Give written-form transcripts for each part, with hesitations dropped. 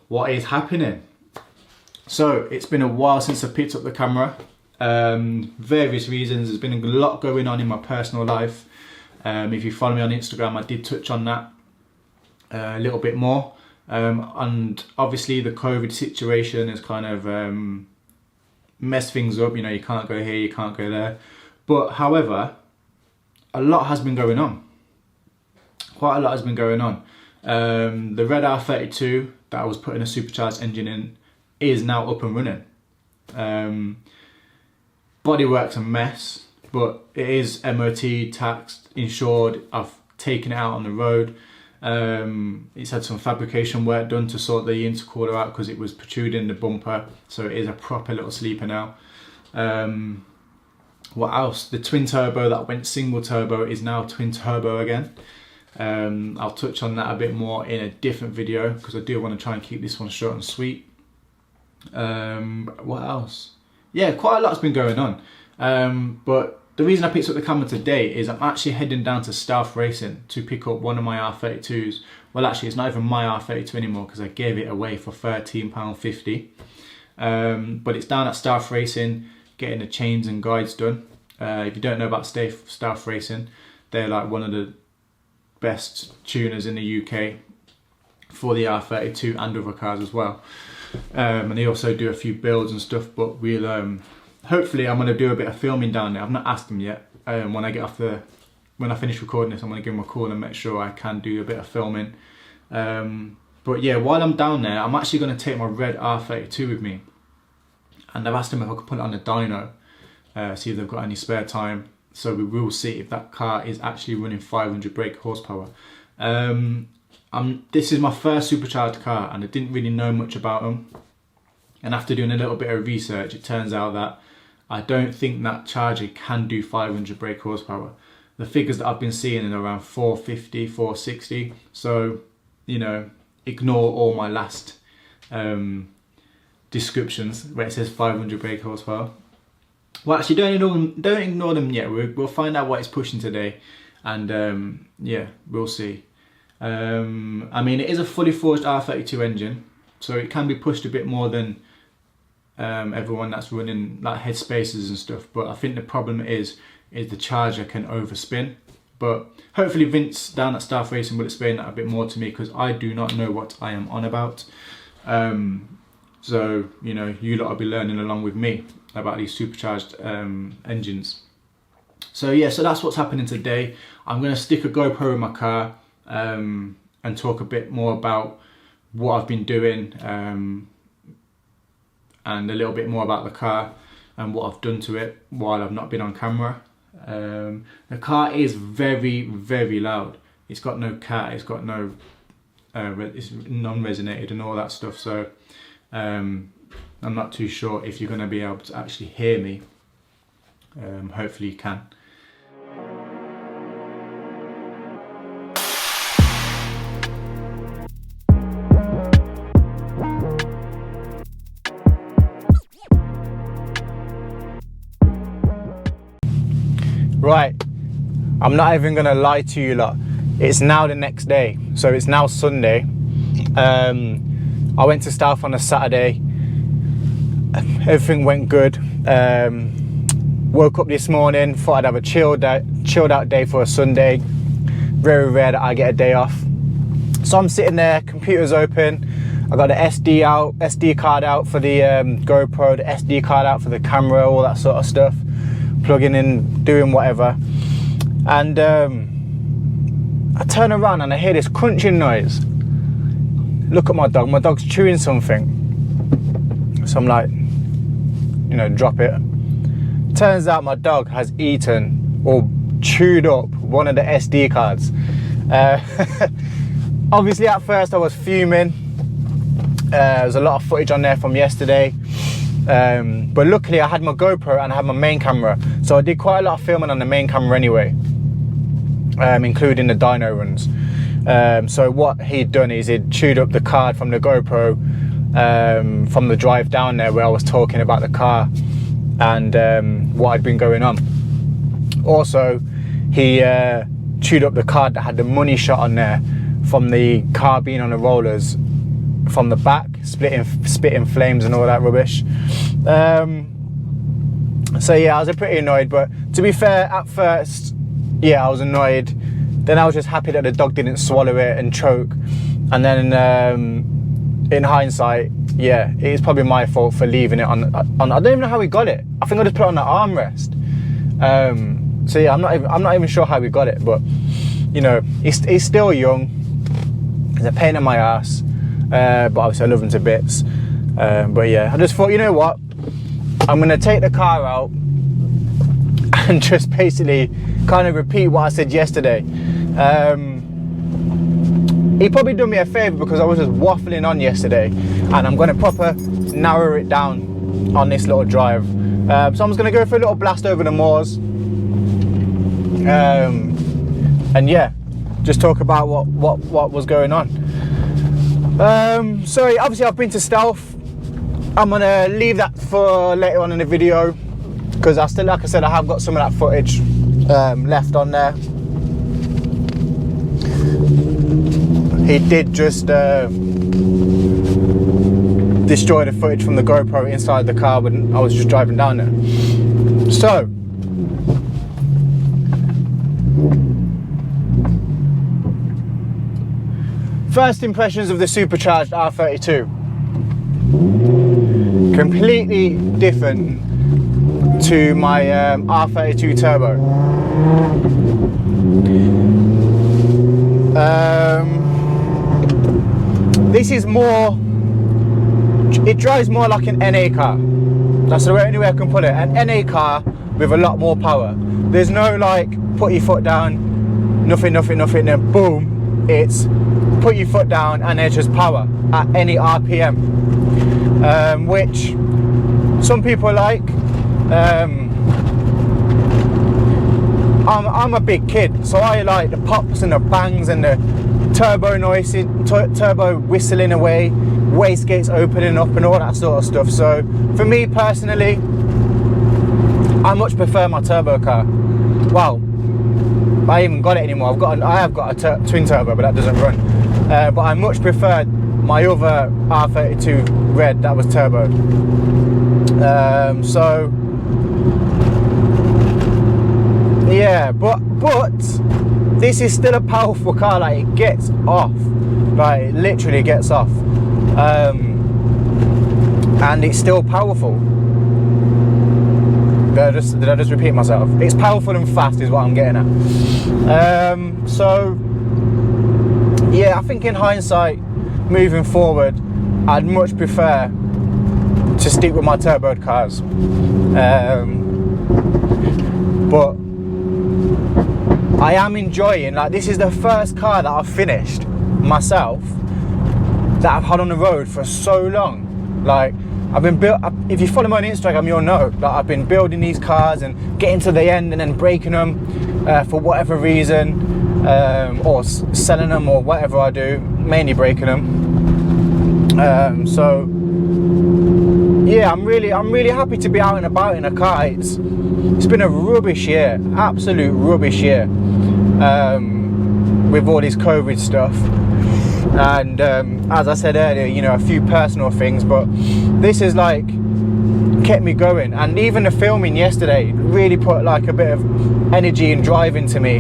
what is happening. So it's been a while since I picked up the camera. Various reasons. There's been a lot going on in my personal life. If you follow me on Instagram, I did touch on that a little bit more. And obviously the COVID situation has kind of messed things up. You know, you can't go here, you can't go there. But however, a lot has been going on. Quite a lot has been going on. The red R32 that I was putting a supercharged engine in is now up and running. Bodywork's a mess, but it is MOT, taxed, insured. I've taken it out on the road. It's had some fabrication work done to sort the intercooler out because it was protruding the bumper, so it is a proper little sleeper now. What else? The twin turbo that went single turbo is now twin turbo again. I'll touch on that a bit more in a different video because I do want to try and keep this one short and sweet. What else? Yeah, quite a lot's been going on. But the reason I picked up the camera today is I'm actually heading down to Stealth Racing to pick up one of my R32s. Well, actually, it's not even my R32 anymore because I gave it away for £13.50. But it's down at Stealth Racing, getting the chains and guides done. If you don't know about Stealth Racing, they're like one of the best tuners in the UK for the R32 and other cars as well. And they also do a few builds and stuff, but we'll hopefully I'm going to do a bit of filming down there. I've not asked them yet. When I finish recording this, I'm going to give them a call and make sure I can do a bit of filming. But yeah, while I'm down there, I'm actually going to take my red R32 with me, and I've asked them if I could put it on a dyno, see if they've got any spare time. So we will see if that car is actually running 500 brake horsepower. This is my first supercharged car and I didn't really know much about them. And after doing a little bit of research, it turns out that I don't think that charger can do 500 brake horsepower. The figures that I've been seeing are around 450, 460. So, you know, ignore all my last descriptions where it says 500 brake horsepower. Well, actually, don't ignore them yet. We'll find out what it's pushing today, and yeah, we'll see. I mean, it is a fully forged R32 engine, so it can be pushed a bit more than everyone that's running like head spacers and stuff. But I think the problem is the charger can overspin. But hopefully Vince down at Stealth Racing will explain that a bit more to me because I do not know what I am on about. So you know, you lot will be learning along with me about these supercharged engines. So yeah, so that's what's happening today. I'm going to stick a GoPro in my car and talk a bit more about what I've been doing and a little bit more about the car and what I've done to it while I've not been on camera. The car is very, very loud. It's got no cat, it's got no, it's non-resonated and all that stuff. So I'm not too sure if you're going to be able to actually hear me. Hopefully you can. Right, I'm not even going to lie to you lot. It's now the next day, so it's now Sunday. I went to Stealth on a Saturday. Everything went good. Woke up this morning, thought I'd have a chilled out day for a Sunday. Very rare that I get a day off. So I'm sitting there, computer's open. I got the SD card out for the GoPro, the SD card out for the camera, all that sort of stuff. Plugging in, doing whatever. And I turn around and I hear this crunching noise. Look at my dog's chewing something. So I'm like, you know, drop it. Turns out my dog has eaten or chewed up one of the SD cards. Obviously at first I was fuming. There's a lot of footage on there from yesterday. But luckily I had my GoPro and I had my main camera. So I did quite a lot of filming on the main camera anyway, including the dyno runs. So what he'd done is he'd chewed up the card from the GoPro from the drive down there where I was talking about the car and what had been going on. Also, he chewed up the card that had the money shot on there from the car being on the rollers from the back, spitting flames and all that rubbish. So yeah, I was pretty annoyed, but to be fair, at first, yeah, I was annoyed. Then I was just happy that the dog didn't swallow it and choke. And then in hindsight, yeah, it is probably my fault for leaving it on. I don't even know how we got it. I think I just put it on the armrest. So yeah, I'm not even sure how we got it, but you know, he's still young. He's a pain in my ass, but obviously I love him to bits. But yeah, I just thought, you know what, I'm gonna take the car out and just basically kind of repeat what I said yesterday. He probably done me a favour because I was just waffling on yesterday, and I'm going to proper narrow it down on this little drive. So I'm just going to go for a little blast over the moors, and yeah, just talk about what was going on. So obviously I've been to Stealth. I'm going to leave that for later on in the video because I still, like I said, I have got some of that footage left on there. He did just destroy the footage from the GoPro inside the car when I was just driving down there. So, first impressions of the supercharged R32. Completely different to my R32 Turbo. This is more, it drives more like an NA car. That's the only way I can put it. An NA car with a lot more power. There's no like, put your foot down, nothing, then boom. It's put your foot down and there's just power at any RPM. Which some people like. I'm a big kid, so I like the pops and the bangs and the turbo noise, turbo whistling away, wastegates opening up and all that sort of stuff. So for me personally, I much prefer my turbo car. Well, I haven't got it anymore. I have got a twin turbo, but that doesn't run. But I much preferred my other R32 red that was turbo. So yeah, but this is still a powerful car. Like, it gets off, like it literally gets off, and it's still powerful. Did I just repeat myself? It's powerful and fast is what I'm getting at. So yeah, I think in hindsight, moving forward, I'd much prefer to stick with my turbo cars. But I am enjoying, like, this is the first car that I've finished myself that I've had on the road for so long. Like, I've been if you follow me on Instagram, you'll know that I've been building these cars and getting to the end and then breaking them for whatever reason, or selling them or whatever I do, mainly breaking them. So yeah, I'm really happy to be out and about in a car. It's been a rubbish year, absolute rubbish year, with all this COVID stuff, and as I said earlier, you know, a few personal things, but this has like kept me going. And even the filming yesterday really put like a bit of energy and drive into me,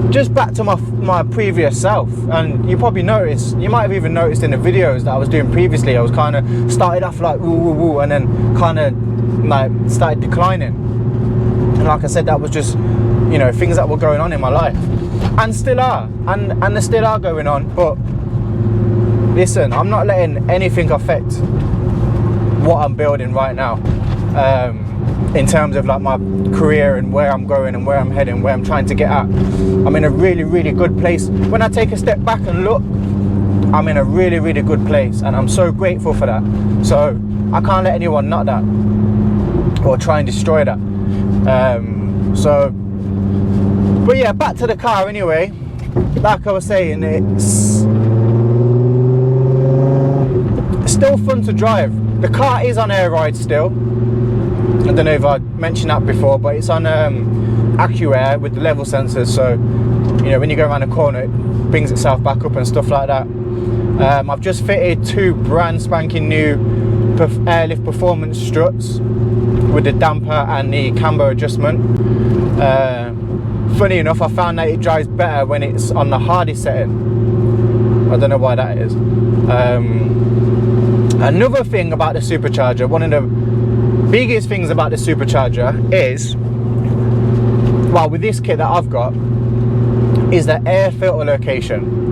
just back to my previous self. And you probably noticed, you might have even noticed in the videos that I was doing previously, I was kind of started off like woo woo woo, and then kind of like started declining. And like I said, that was just, you know, things that were going on in my life, and still are, and they still are going on. But listen, I'm not letting anything affect what I'm building right now, in terms of like my career and where I'm going and where I'm heading, where I'm trying to get at. I'm in a really good place. When I take a step back and look, I'm in a really good place, and I'm so grateful for that. So I can't let anyone knock that or try and destroy that. But yeah, back to the car anyway. Like I was saying, it's still fun to drive. The car is on air ride still. I don't know if I mentioned that before, but it's on AccuAir with the level sensors, so you know, when you go around the corner it brings itself back up and stuff like that. I've just fitted 2 brand spanking new airlift performance struts with the damper and the camber adjustment. Funny enough, I found that it drives better when it's on the hardest setting. I don't know why that is. Another thing about the supercharger, one of the biggest things about the supercharger is, well, with this kit that I've got, is the air filter location.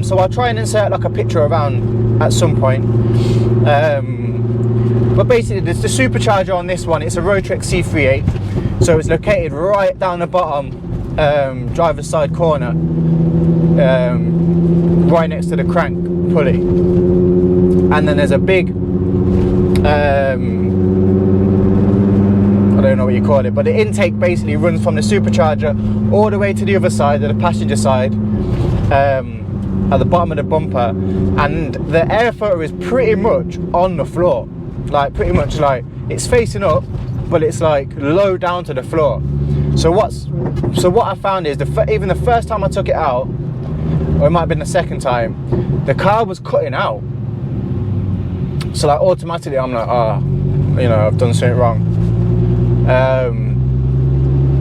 So I'll try and insert like a picture around at some point. But basically, there's the supercharger on this one. It's a Rotrex C38, so it's located right down the bottom driver's side corner, right next to the crank pulley. And then there's a big, I don't know what you call it, but the intake basically runs from the supercharger all the way to the other side, of the passenger side, at the bottom of the bumper, and the air filter is pretty much on the floor, like pretty much like it's facing up, but it's like low down to the floor. So what I found is even the first time I took it out, or it might have been the second time, the car was cutting out. So like automatically I'm like, you know, I've done something wrong.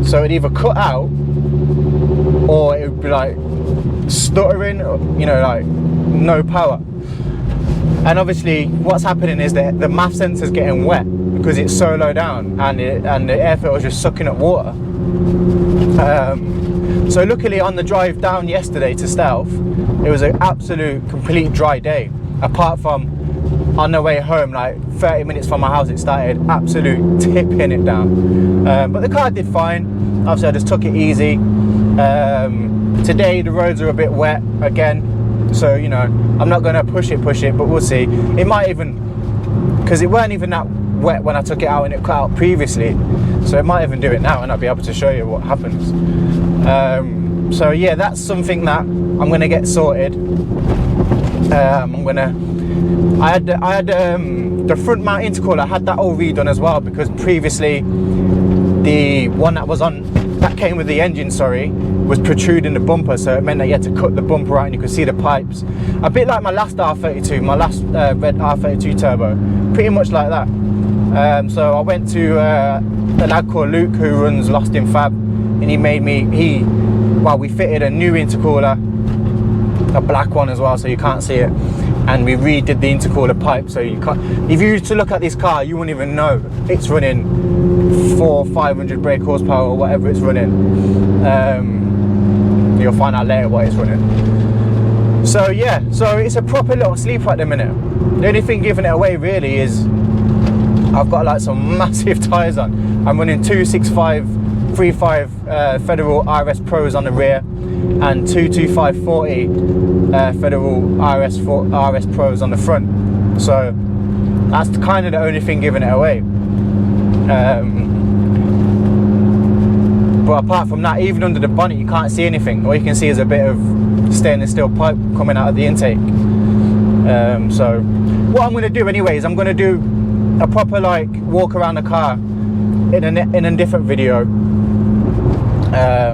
So it'd either cut out, or it would be like stuttering, you know, like no power. And obviously what's happening is that the MAF sensor's getting wet because it's so low down, and the air filter is just sucking up water. So luckily on the drive down yesterday to Stealth, it was an absolute complete dry day, apart from on the way home, like 30 minutes from my house, it started absolute tipping it down. But the car did fine. Obviously I just took it easy. Today the roads are a bit wet again, so you know, I'm not going to push it, but we'll see. It might even, because it weren't even that wet when I took it out and it cut out previously, so it might even do it now and I'll be able to show you what happens. So yeah, that's something that I'm going to get sorted. I had the front mount intercooler, I had that all redone as well, because previously the one that came with the engine, was protruding the bumper, so it meant that you had to cut the bumper out and you could see the pipes. A bit like my last R32, my last red R32 turbo, pretty much like that. So I went to a lad called Luke who runs Lost in Fab, and we fitted a new intercooler, a black one as well, so you can't see it, and we redid the intercooler pipe, so you can't, if you used to look at this car, you wouldn't even know it's running 400-500 brake horsepower or whatever it's running. You'll find out later what it's running. So yeah, so it's a proper little sleeper at the minute. The only thing giving it away really is I've got like some massive tyres on. I'm running 265/35 Federal RS Pros on the rear, and 225/40 Federal RS Pros on the front. So that's kind of the only thing giving it away. But apart from that, even under the bonnet you can't see anything. All you can see is a bit of stainless steel pipe coming out of the intake. So what I'm going to do anyway is I'm going to do a proper like walk around the car in a different video,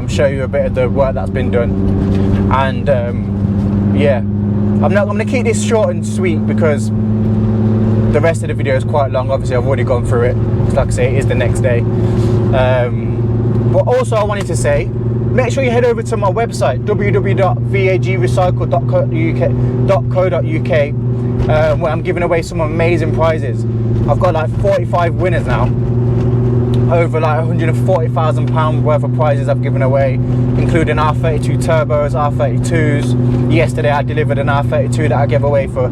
show you a bit of the work that's been done, and yeah, I'm going to keep this short and sweet because the rest of the video is quite long. Obviously I've already gone through it, so like I say, it is the next day. But also I wanted to say, make sure you head over to my website www.vagrecycle.co.uk, where I'm giving away some amazing prizes. I've got like 45 winners now, over like £140,000 worth of prizes I've given away, including R32 turbos, R32s. Yesterday I delivered an R32 that I gave away for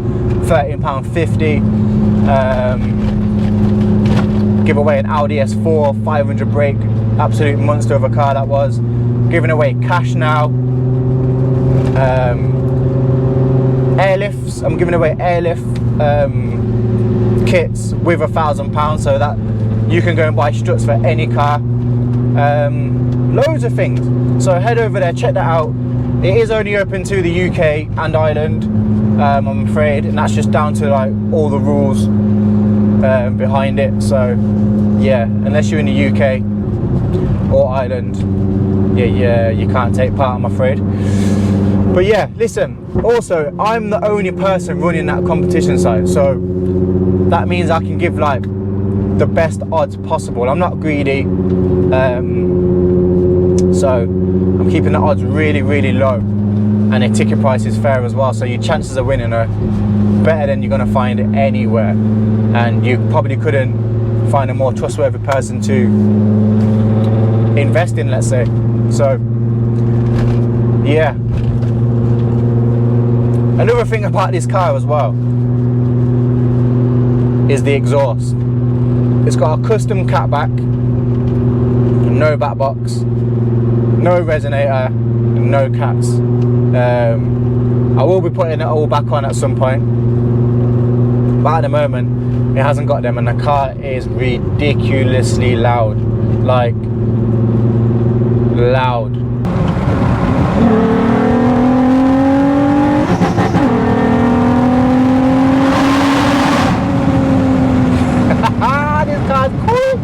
£13.50. Give away an Audi S4 500 brake, absolute monster of a car that was. Giving away cash now. Airlifts, I'm giving away airlift kits with £1,000, so that you can go and buy struts for any car. Loads of things, so head over there, check that out. It is only open to the UK and Ireland, I'm afraid, and that's just down to like all the rules behind it. So yeah, unless you're in the UK or Ireland, yeah, you can't take part, I'm afraid. But yeah, listen, also I'm the only person running that competition site, so that means I can give like the best odds possible. I'm not greedy, so I'm keeping the odds really, really low, and the ticket price is fair as well, so your chances of winning are better than you're going to find anywhere, and you probably couldn't find a more trustworthy person to invest in, let's say. So yeah, another thing about this car as well is the exhaust. It's got a custom catback, no back box, no resonator, no cats. I will be putting it all back on at some point, but at the moment it hasn't got them, and the car is ridiculously loud, like loud. This car's cool.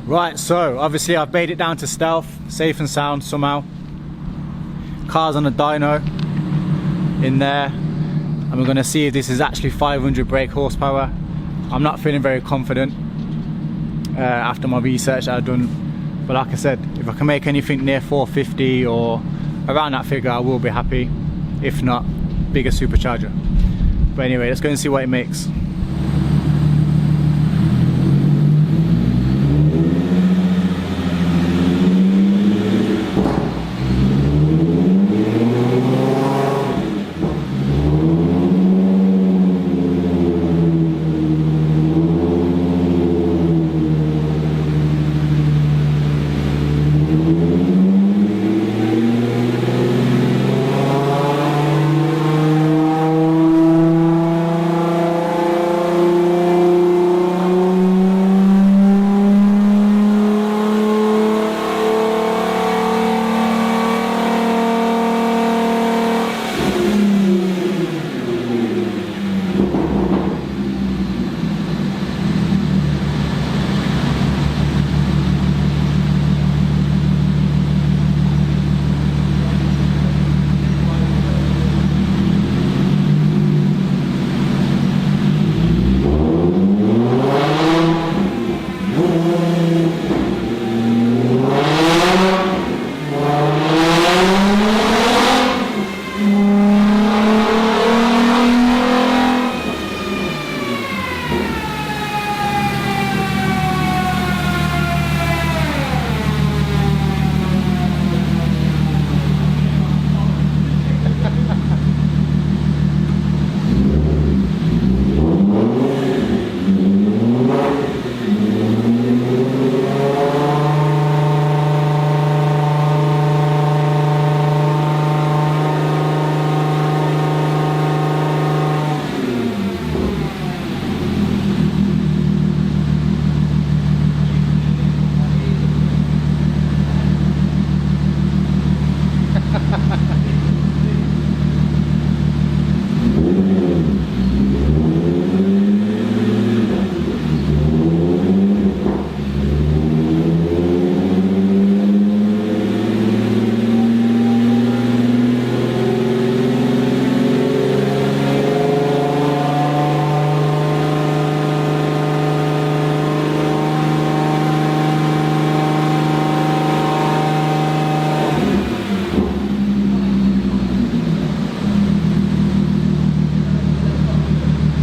Right, so obviously I've made it down to stealth, safe and sound somehow. Car's on a dyno in there, and we're going to see if this is actually 500 brake horsepower. I'm not feeling very confident after my research that I've done, but like I said, if I can make anything near 450 or around that figure, I will be happy. If not, bigger supercharger. But anyway, let's go and see what it makes.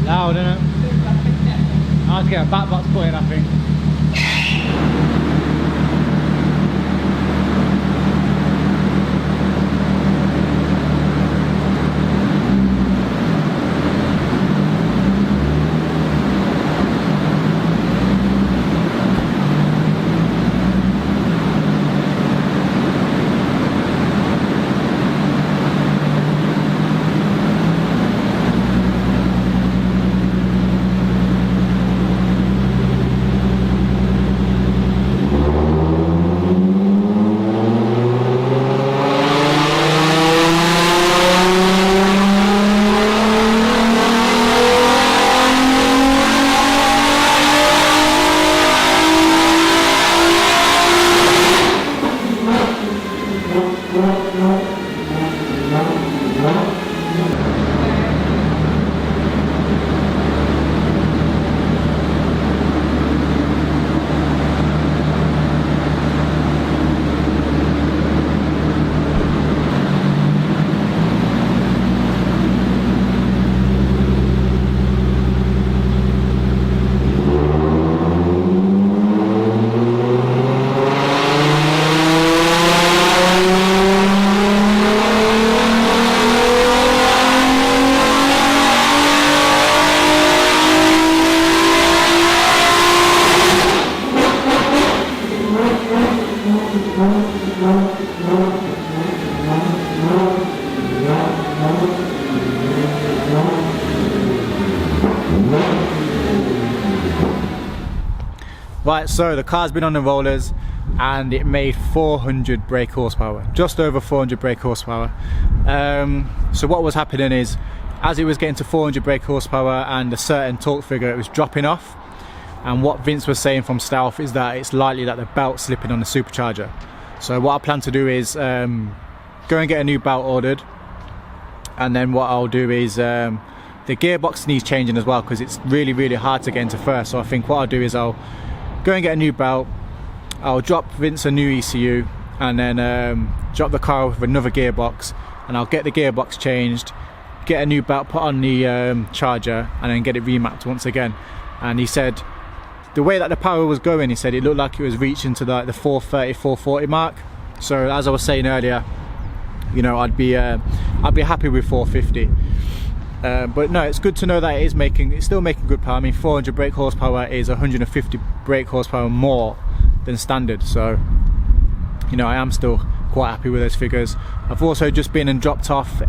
Loud, isn't it? I have to get a back box put in, I think. Right, so the car's been on the rollers and it made 400 brake horsepower, just over 400 brake horsepower. So what was happening is, as it was getting to 400 brake horsepower and a certain torque figure, it was dropping off. And what Vince was saying from stealth is that it's likely that the belt's slipping on the supercharger. So what I plan to do is go and get a new belt ordered, and then what I'll do is the gearbox needs changing as well, because it's really hard to get into first. So I think what I'll do is I'll go and get a new belt, I'll drop Vince a new ECU, and then drop the car with another gearbox, and I'll get the gearbox changed, get a new belt put on the charger, and then get it remapped once again. And he said the way that the power was going, he said it looked like it was reaching to the 430, 440 mark. So as I was saying earlier, you know, I'd be happy with 450. But no, it's good to know that it's still making good power. I mean, 400 brake horsepower is 150 brake horsepower more than standard, so you know, I am still quite happy with those figures. I've also just been and dropped off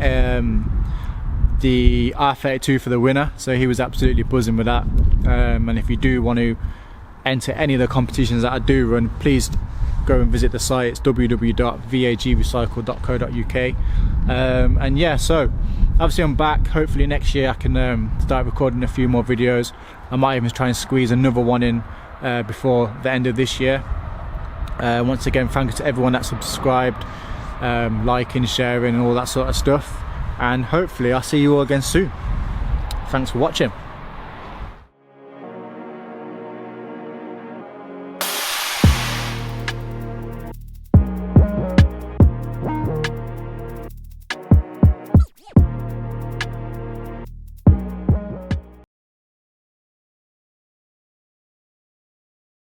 the R32 for the winner, so he was absolutely buzzing with that. And if you do want to enter any of the competitions that I do run, please go and visit the site. It's www.vagrecycle.co.uk. And yeah, so obviously I'm back. Hopefully next year I can start recording a few more videos. I might even try and squeeze another one in before the end of this year. Once again, thank you to everyone that subscribed, liking, sharing and all that sort of stuff, and hopefully I'll see you all again soon. Thanks for watching.